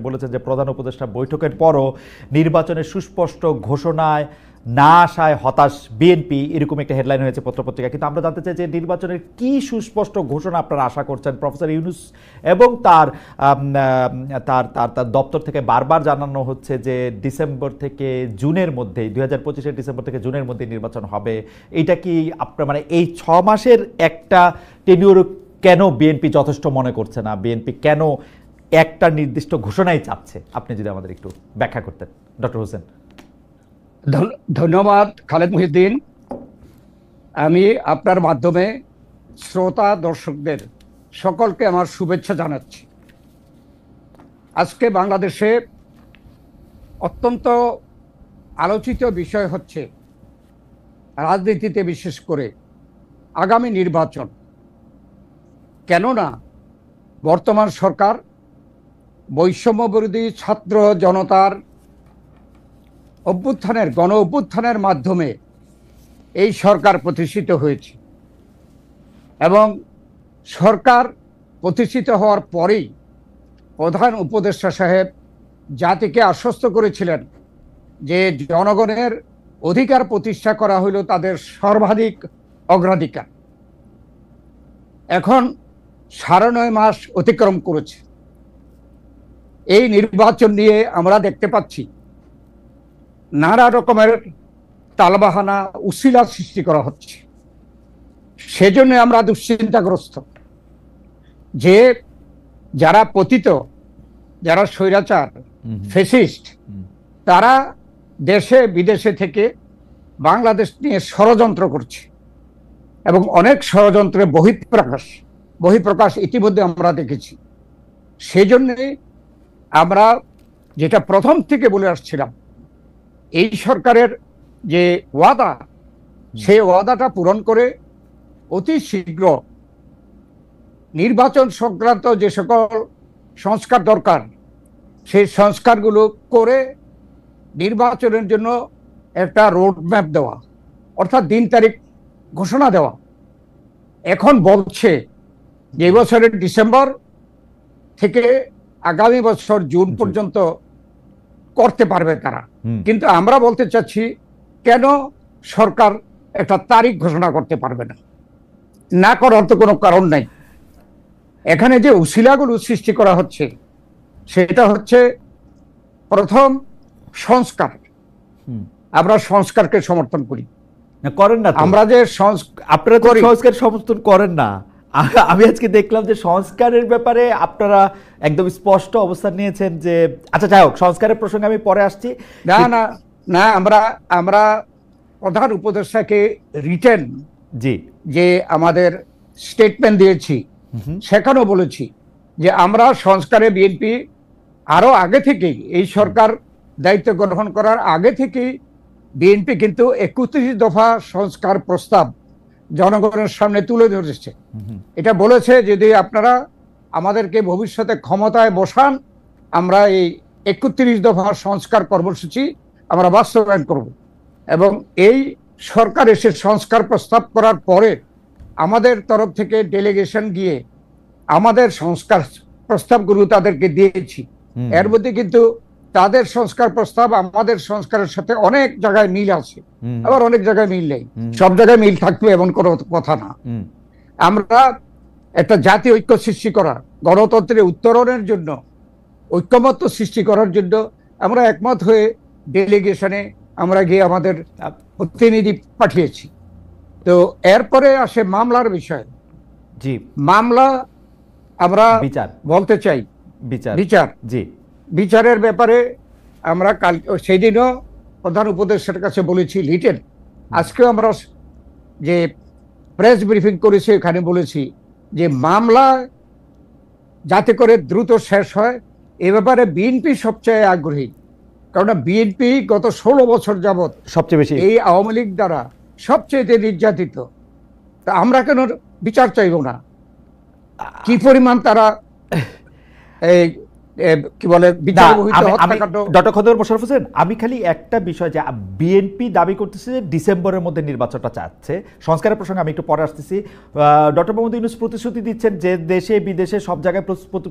বলেছেন যে প্রধান উপদেষ্টা বৈঠকের পরও নির্বাচনের সুস্পষ্ট ঘোষণায় না আসায় হতাশ বিএনপি, এরকম একটা হেডলাইন হয়েছে পত্রপত্রিকা। কিন্তু আমরা জানতে চাই যে নির্বাচনের কি সুস্পষ্ট ঘোষণা আপনারা আশা করছেন? প্রফেসর ইউনূস এবং তার তার তার তার দপ্তর থেকে বারবার জানানো হচ্ছে যে ডিসেম্বর থেকে জুনের মধ্যেই, 2025-এর ডিসেম্বর থেকে জুনের মধ্যে নির্বাচন হবে। এটা কি আপনার মানে এই 6 মাসের একটা টেনিউর কেন বিএনপি যথেষ্ট মনে করছে না? বিএনপি কেন একটা নির্দিষ্ট ঘোষণাই চাচ্ছে? আপনি যদি আমাদের একটু ব্যাখ্যা করতেন, ডক্টর হোসেন। ধন্যবাদ খালেদ মহিউদ্দিন। আমি আপনার মাধ্যমে শ্রোতা দর্শকদের সকলকে আমার শুভেচ্ছা জানাচ্ছি। আজকে বাংলাদেশে অত্যন্ত আলোচিত বিষয় হচ্ছে রাজনীতিতে বিশেষ করে আগামী নির্বাচন। কেননা বর্তমান সরকার বৈষম্য বিরোধী ছাত্র জনতার গণ অভ্যুত্থানের মাধ্যমে এই সরকার প্রতিষ্ঠিত হয়েছে এবং সরকার প্রতিষ্ঠিত হওয়ার পরেই প্রধান উপদেষ্টা সাহেব জাতিকে আশ্বস্ত করেছিলেন যে জনগণের অধিকার প্রতিষ্ঠা করা হইল তাদের সর্বাধিক অগ্রাধিকার। এখন 9.5 মাস অতিক্রম করেছে। এই নির্বাচন নিয়ে আমরা দেখতে পাচ্ছি নানা রকমের তালবাহানা উশিলা সৃষ্টি করা হচ্ছে। সেজন্য আমরা দুশ্চিন্তাগ্রস্ত যে যারা পতিত, যারা স্বৈরাচার, ফ্যাসিস্ট, তারা দেশে বিদেশে থেকে বাংলাদেশ নিয়ে ষড়যন্ত্র করছে এবং অনেক ষড়যন্ত্রের বহিঃপ্রকাশ ইতিমধ্যে আমরা দেখেছি। সেজন্যে আমরা যেটা প্রথম থেকে বলে আসছিলাম, এই সরকারের যে ওয়াদা, সেই ওয়াদাটা পূরণ করে অতি শীঘ্র নির্বাচন সংক্রান্ত যে সকল সংস্কার দরকার, সেই সংস্কারগুলো করে নির্বাচনের জন্য একটা রোডম্যাপ দেওয়া, অর্থাৎ দিন তারিখ ঘোষণা দেওয়া। এখন বলছে যে বছরের ডিসেম্বর থেকে আগামী বছর জুন পর্যন্ত করতে পারবে তারা। কিন্তু আমরা বলতে চাচ্ছি, কেন সরকার একটা তারিখ ঘোষণা করতে পারবে না? না করার তো কোনো কারণ নাই। এখানে যে উশিলাগুলো সৃষ্টি করা হচ্ছে সেটা হচ্ছে প্রথম সংস্কার। আমরা সংস্কারকে সমর্থন করি, করেন না আমরা যে আপনারা তো সংস্কার সমর্থন করেন না। আমি আজকে দেখলাম যে সংস্কারের ব্যাপারে আপনারা একদম স্পষ্ট অবস্থান নিয়েছেন যে আচ্ছা যাই হোক, সংস্কারের প্রসঙ্গে আমি পরে আসছি। না না না, আমরা প্রধান উপদেষ্টাকে রিটেন যে আমাদের স্টেটমেন্ট দিয়েছি, সেখানেও বলেছি যে আমরা সংস্কারে বিএনপি আরো আগে থেকেই, এই সরকার দায়িত্ব গ্রহণ করার আগে থেকেই বিএনপি কিন্তু 31 দফা সংস্কার প্রস্তাব জনগণের সামনে তুলে ধরেছে। এটা বলেছে যদি আপনারা আমাদেরকে ভবিষ্যতে ক্ষমতায় বসান, আমরা এই 31 দফা সংস্কার কর্মসূচি আমরা বাস্তবায়ন করব। এবং এই সরকার এসে সংস্কার প্রস্তাব করার পরে আমাদের তরফ থেকে ডেলিগেশন গিয়ে আমাদের সংস্কার প্রস্তাবগুলো তাদেরকে দিয়েছি। এর মধ্যে কিন্তু তাদের সংস্কার প্রস্তাব আমাদের সংস্কারের সাথে অনেক জায়গায় মিল আছে, আবার অনেক জায়গায় মিল নেই। সব জায়গায় মিল থাকবে এমন কোনো কথা না। আমরা একটা জাতীয় ঐক্য সৃষ্টি করা, গণতন্ত্রের উত্তরণের জন্য, ঐক্যমত্য সৃষ্টি করার জন্য আমরা একমত হয়ে ডেলিগেশনে আমরা গিয়ে আমাদের প্রতিনিধি পাঠিয়েছি। তো এরপরে আসে মামলার বিষয়। মামলা আমরা বলতে চাই বিচারের ব্যাপারে আমরা কাল সেদিনও প্রধান উপদেষ্টার কাছে বলেছি লিটেন। আজকেও আমরা যে প্রেস ব্রিফিং করেছি এখানে বলেছি যে মামলা যাতে করে দ্রুত শেষ হয় এ ব্যাপারে বিএনপি সবচেয়ে আগ্রহী। কারণ বিএনপি গত 16 বছর যাবৎ সবচেয়ে বেশি এই আওয়ামী লীগ দ্বারা সবচেয়ে নির্যাতিত। তা আমরা কেন বিচার চাইব না? কি পরিমাণ তারা এই কি বলে বিচার বহির্ভূত হত্যাকাণ্ড। ডক্টর খন্দকার মোশাররফ হোসেন, আমি খালি একটা বিষয়, যে বিএনপি দাবি করতেছে যে ডিসেম্বরের মধ্যে নির্বাচনটা চাচ্ছে। সংস্কারের প্রসঙ্গে আমি একটু পরে আসতেছি। ডক্টর মোহাম্মদ ইউনূস প্রতিশ্রুতি দিচ্ছেন, যে দেশে বিদেশে সব জায়গায়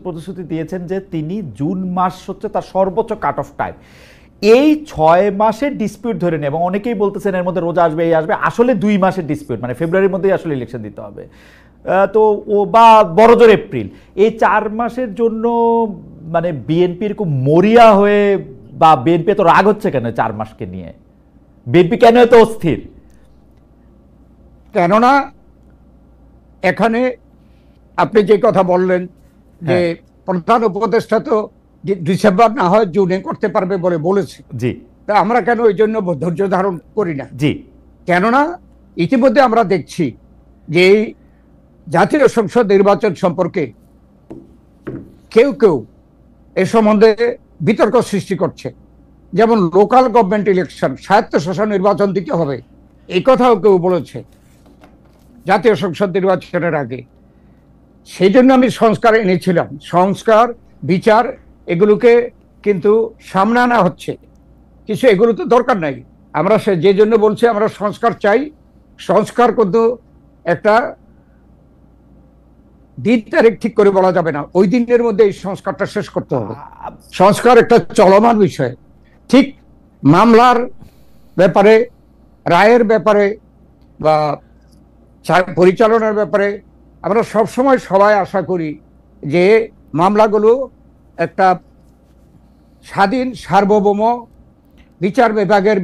প্রতিশ্রুতি দিয়েছেন যে তিনি জুন মাস হচ্ছে তার সর্বোচ্চ কাট অফ টাইম। এই 6 মাসের ডিসপিউট ধরে নেই, এবং অনেকেই বলতেছেন এর মধ্যে রোজা আসবে, এই আসবে, আসলে 2 মাসের ডিসপিউট, মানে ফেব্রুয়ারির মধ্যেই আসলে ইলেকশন দিতে হবে, তো ও বা বড়জোর এপ্রিল। এই 4 মাসের জন্য মানে বিএনপি এরকম মরিয়া হয়ে, বা বিএনপি এত রাগ হচ্ছে কেন 4 মাসকে নিয়ে? বিএনপি কেন এত অস্থির? কেননা এখানে আপনি যে কথা বললেন যে প্রধান উপদেষ্টা তো ডিসেম্বর না হয় জুনে করতে পারবে বলে বলেছে, জি, তা আমরা কেন ওই জন্য ধৈর্য ধারণ করি না? জি, কেননা ইতিমধ্যে আমরা দেখছি যে এই জাতীয় সংসদ নির্বাচন সম্পর্কে কেউ কেউ এ সম্বন্ধে বিতর্ক সৃষ্টি করছে। যেমন লোকাল গভর্নমেন্ট ইলেকশন, স্বায়ত্তশাসন নির্বাচন দিতে হবে, এই কথাও কেউ বলেছে জাতীয় সংসদ নির্বাচনের আগে। সেই জন্য আমি সংস্কার এনেছিলাম। সংস্কার, বিচার, এগুলোকে কিন্তু সামনে আনা হচ্ছে। কিছু এগুলো তো দরকার নাই। আমরা যে জন্য বলছি আমরা সংস্কার চাই। সংস্কার কিন্তু একটা দিন তারিখ ঠিক করে বলা যাবে না, ওই দিনের মধ্যে এই সংস্কারটা শেষ করতে হবে। সংস্কার একটা চলমান বিষয়। ঠিক মামলার ব্যাপারে, রায়ের ব্যাপারে বা পরিচালনার ব্যাপারে আমরা সবসময় সবাই আশা করি যে মামলাগুলো একটা স্বাধীন সার্বভৌম বিচার বিভাগের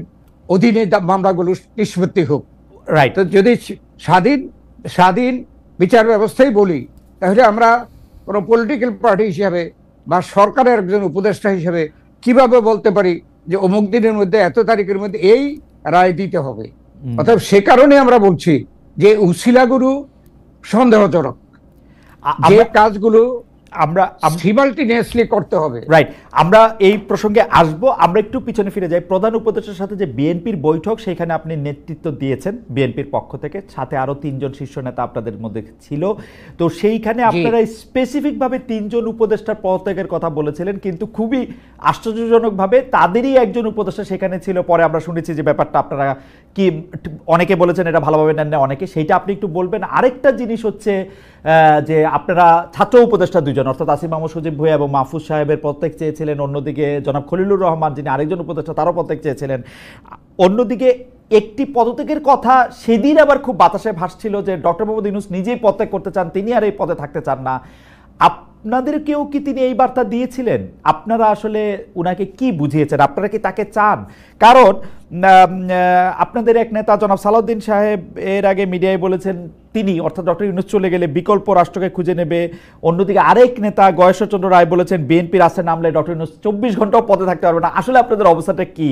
অধীনে মামলাগুলো নিষ্পত্তি হোক। রাইট। তো যদি স্বাধীন বিচার ব্যবস্থাই বলি, তাহলে আমরা কোনো পলিটিক্যাল পার্টি হিসাবে বা সরকারের একজন উপদেষ্টা হিসেবে কিভাবে বলতে পারি যে অমুক দিনের মধ্যে, এত তারিখের মধ্যে এই রায় দিতে হবে? অর্থাৎ সে কারণে আমরা বলছি যে উসিলাগুলো সন্দেহজনক, যে কাজগুলো আমরা সিমালটেনিয়াসলি করতে হবে। রাইট। আমরা এই প্রসঙ্গে আসবো। আমরা একটু পিছনে ফিরে যাই। প্রধান উপদেষ্টার সাথে যে বিএনপির বৈঠক, সেখানে আপনি নেতৃত্ব দিয়েছেন বিএনপির পক্ষ থেকে, সাথে আরো 3 জন শীর্ষ নেতা আপনাদের মধ্যে ছিল। তো সেইখানে আপনারা স্পেসিফিকভাবে 3 জন উপদেষ্টার পদত্যাগের কথা বলেছিলেন, কিন্তু খুবই আশ্চর্যজনকভাবে তাদেরই একজন উপদেষ্টা সেখানে ছিল। পরে আমরা শুনেছি যে ব্যাপারটা আপনারা কি, অনেকে বলেছেন এটা ভালোভাবে নেন না অনেকে, সেইটা আপনি একটু বলবেন। আরেকটা জিনিস হচ্ছে যে আপনারা ছাত্র উপদেষ্টা 2 জন, অর্থাৎ আসিফ মাহমুদ সজীব ভুঁইয়া এবং মাহফুজ সাহেবের পদত্যাগ চেয়েছিলেন। অন্যদিকে জনাব খলিলুর রহমান, যিনি আরেকজন উপদেষ্টা, তারও পদত্যাগ চেয়েছিলেন। অন্যদিকে একটি পদত্যাগের কথা সেদিন আবার খুব বাতাসে ভাসছিল, যে ডক্টর মোহাম্মদ ইউনূস নিজেই পদত্যাগ করতে চান, তিনি আর এই পদে থাকতে চান না। আপনাদেরকেও কি তিনি এই বার্তা দিয়েছিলেন? আপনারা আসলে উনাকে কি বুঝিয়েছেন? আপনারা কি তাকে চান? কারণ আপনাদের এক নেতা জনাব সালাউদ্দিন সাহেব এর আগে মিডিয়ায় বলেছেন তিনি, অর্থাৎ ডক্টর ইউনূস চলে গেলে বিকল্প রাষ্ট্রকে খুঁজে নেবে। অন্যদিকে আরেক নেতা গয়েশ্বরচন্দ্র রায় বলেছেন বিএনপির আসে নামলে ডক্টর ইউনূস 24 ঘন্টাও পদে থাকতে পারবে না। আসলে আপনাদের অবস্থাটা কি?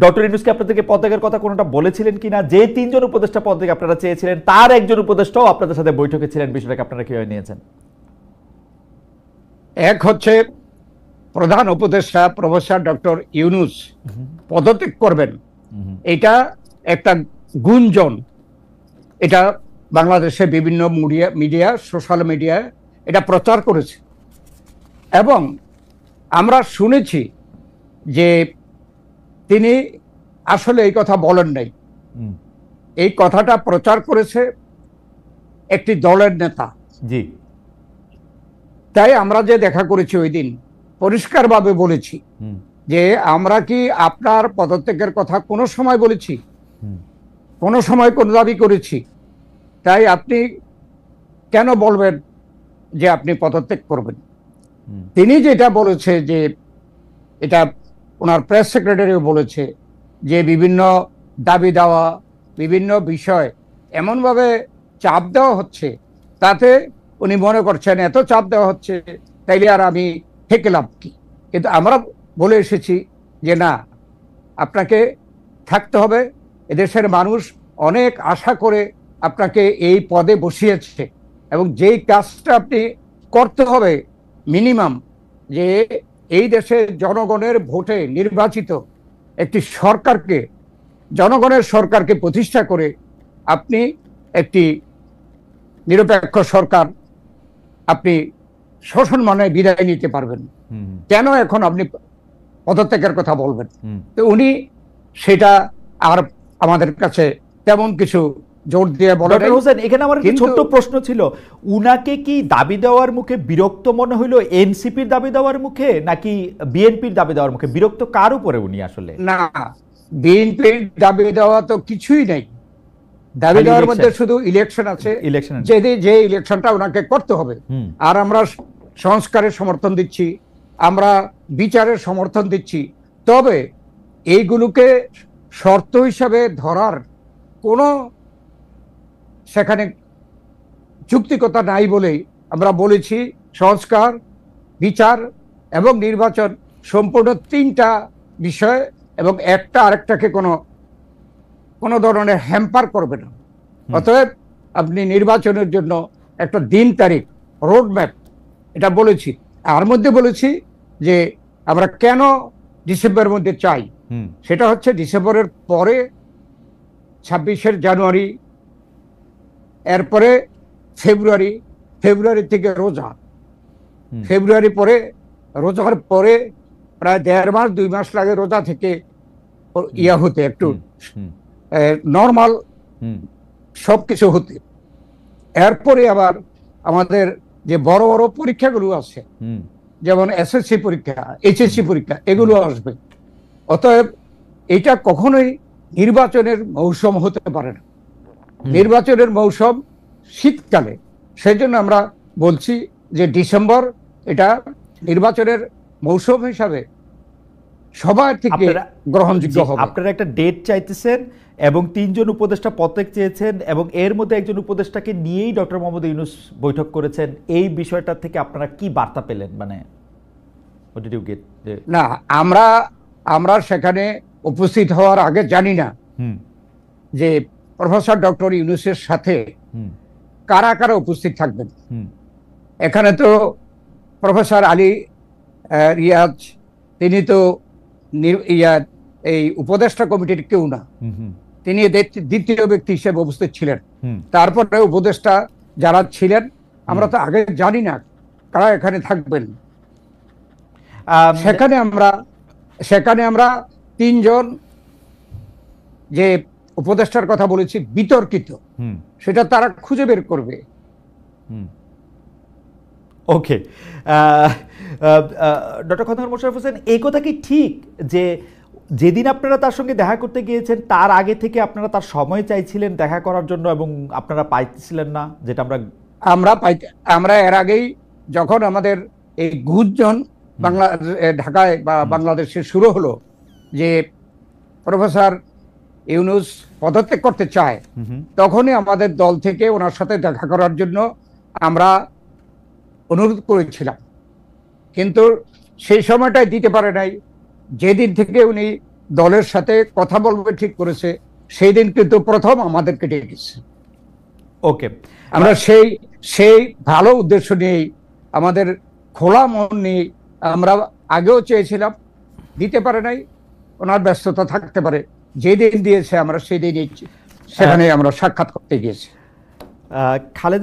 ডক্টর ইউনূসকে আপনাদেরকে পদত্যাগের কথা কোনোটা বলেছিলেন কিনা? যে 3 জন উপদেষ্টা পদত্যাগ আপনারা চেয়েছিলেন, তার একজন উপদেষ্টাও আপনাদের সাথে বৈঠকে ছিলেন, বিষয়টাকে আপনারা কিভাবে নিয়েছেন? এক হচ্ছে প্রধান উপদেষ্টা প্রফেসর ডক্টর ইউনূস পদত্যাগ করবেন, এটা একটা গুঞ্জন। এটা বাংলাদেশে বিভিন্ন মিডিয়া, সোশ্যাল মিডিয়া এটা প্রচার করেছে, এবং আমরা শুনেছি যে তিনি আসলে এই কথা বলেন নাই। এই কথাটা প্রচার করেছে একটি দলের নেতা। জি। তাই আমরা যে দেখা করেছি ওই দিন পরিষ্কারভাবে বলেছি যে আমরা কি আপনার পদত্যাগের কথা কোনো সময় বলেছি? কোনো সময় কোনো দাবি করেছি? তাই আপনি কেন বলবেন যে আপনি পদত্যাগ করবেন? তিনি যেটা বলেছে, যে এটা ওনার প্রেস সেক্রেটারিও বলেছে, যে বিভিন্ন দাবি দেওয়া, বিভিন্ন বিষয় এমনভাবে চাপ দেওয়া হচ্ছে, তাতে উনি মনে করছেন এত চাপ দেওয়া হচ্ছে, তাইলে আর আমি থেকে লাভ কি? কিন্তু আমরা বলে এসেছি যে না, আপনাকে থাকতে হবে। এদেশের মানুষ অনেক আশা করে আপনাকে এই পদে বসিয়েছে, এবং যেই কাজটা আপনি করতে হবে মিনিমাম, যে এই দেশের জনগণের ভোটে নির্বাচিত একটি সরকারকে, জনগণের সরকারকে প্রতিষ্ঠা করে আপনি একটি নিরপেক্ষ সরকার আপনি সসম্মানে বিদায় নিতে পারবেন, কেন এখন আপনি পদত্যাগের কথা বলবেন? তো উনি সেটা আর আমাদের কাছে তেমন কিছু জোর দিয়ে বলেন। ডক্টর হোসেন, এখানে আমার একটা ছোট্ট প্রশ্ন ছিল, উনাকে কি দাবি দেওয়ার মুখে বিরক্ত মনে হইলো এনসিপির দাবি দেওয়ার মুখে নাকি বিএনপির দাবি দেওয়ার মুখে? বিরক্ত কার উপরে উনি আসলে? না, বিএনপির দাবি দেওয়া তো কিছুই নাই। দাবি দেওয়ার মধ্যে শুধু ইলেকশন আছে, যে ইলেকশনটা ওনাকে করতে হবে। আর আমরা সংস্কারের সমর্থন দিচ্ছি, আমরা বিচারের সমর্থন দিচ্ছি, তবে এইগুলোকে শর্ত হিসাবে ধরার কোনো সেখানে যুক্তিকতা নাই বলেই আমরা বলেছি সংস্কার, বিচার এবং নির্বাচন সম্পূর্ণ তিনটা বিষয়, এবং একটা আরেকটাকে কোনো ধরনের হ্যাম্পার করবে না। অতএব আপনি নির্বাচনের জন্য একটা দিন তারিখ, রোড ম্যাপ এটা বলেছি। আর মধ্যে বলেছি যে আমরা কেন ডিসেম্বরের মধ্যে চাই, সেটা হচ্ছে ডিসেম্বরের পরে 26শে জানুয়ারি, এরপরে ফেব্রুয়ারি থেকে রোজা, ফেব্রুয়ারি পরে, রোজার পরে প্রায় 1.5 মাস 2 মাস লাগে রোজা থেকে ইয়া হতে, একটু নর্মাল সবকিছু হতে। এরপরে আবার আমাদের যে বড় বড় পরীক্ষাগুলো আছে, যেমন এসএসসি পরীক্ষা, এইচএসসি পরীক্ষা, এগুলো আসবে। অতএব এটা কখনোই নির্বাচনের মৌসুম হতে পারে না। নির্বাচনের মৌসুম শীতকালে, সেই জন্য আমরা বলছি যে ডিসেম্বর এটা নির্বাচনের মৌসুম হিসাবে সবার থেকে গ্রহণযোগ্য হবে। আপনারা একটা ডেট চাইতেছেন এবং 3 জন উপদেষ্টা পদত্যাগ চেয়েছেন, এবং এর মধ্যে একজন উপদেষ্টাকে নিয়েই ডক্টর মোহাম্মদ ইউনূস বৈঠক করেছেন। এই বিষয়টা থেকে আপনারা কি বার্তা পেলেন? মানে না, আমরা সেখানে উপস্থিত হওয়ার আগে জানি না যে প্রফেসর ডক্টর ইউনূসের সাথে কারা কারা উপস্থিত থাকবেন। এখানে তো প্রফেসর আলী রিয়াজ, তিনি তো এই উপদেষ্টা কমিটির কেউ না, তিনি দ্বিতীয় ব্যক্তি হিসেবে উপস্থিত ছিলেন। তারপরে উপদেষ্টা যারা ছিলেন আমরা তো আগে জানি না কারা এখানে থাকবেন। সেখানে আমরা 3 জন যে উপদেষ্টার কথা বলেছি বিতর্কিত, সেটা তারা খুঁজে বের করবে। ওকে, ডক্টর খন্দকার মোশাররফ হোসেন, এই কথা কি ঠিক যে যেদিন আপনারা তার সঙ্গে দেখা করতে গিয়েছেন তার আগে থেকে আপনারা তার সময় চাইছিলেন দেখা করার জন্য এবং আপনারা পাইছিলেন না? যেটা আমরা এর আগেই যখন আমাদের এই গুঞ্জন ঢাকায় বা বাংলাদেশে শুরু হলো যে প্রফেসর ইউনূস পদত্যাগ করতে চায়, তখনই আমাদের দল থেকে ওনার সাথে দেখা করার জন্য আমরা অনুরোধ করেছিলাম, কিন্তু সেই সময়টাই দিতে পারে নাই। যেদিন থেকে উনি দলের সাথে কথা বলবে ঠিক করেছে, সেই দিন কিন্তু প্রথম আমাদেরকে ডেকেছে। ওকে, আমরা সেই ভালো উদ্দেশ্য নিয়েই, আমাদের খোলা মন নিয়ে আমরা আগেও চেয়েছিলাম, দিতে পারে নাই, ওনার ব্যস্ততা থাকতে পারে। যেদিন দিয়েছে আমরা সেই দিনই সেখানে আমরা সাক্ষাৎ করতে গিয়েছি। খালেদা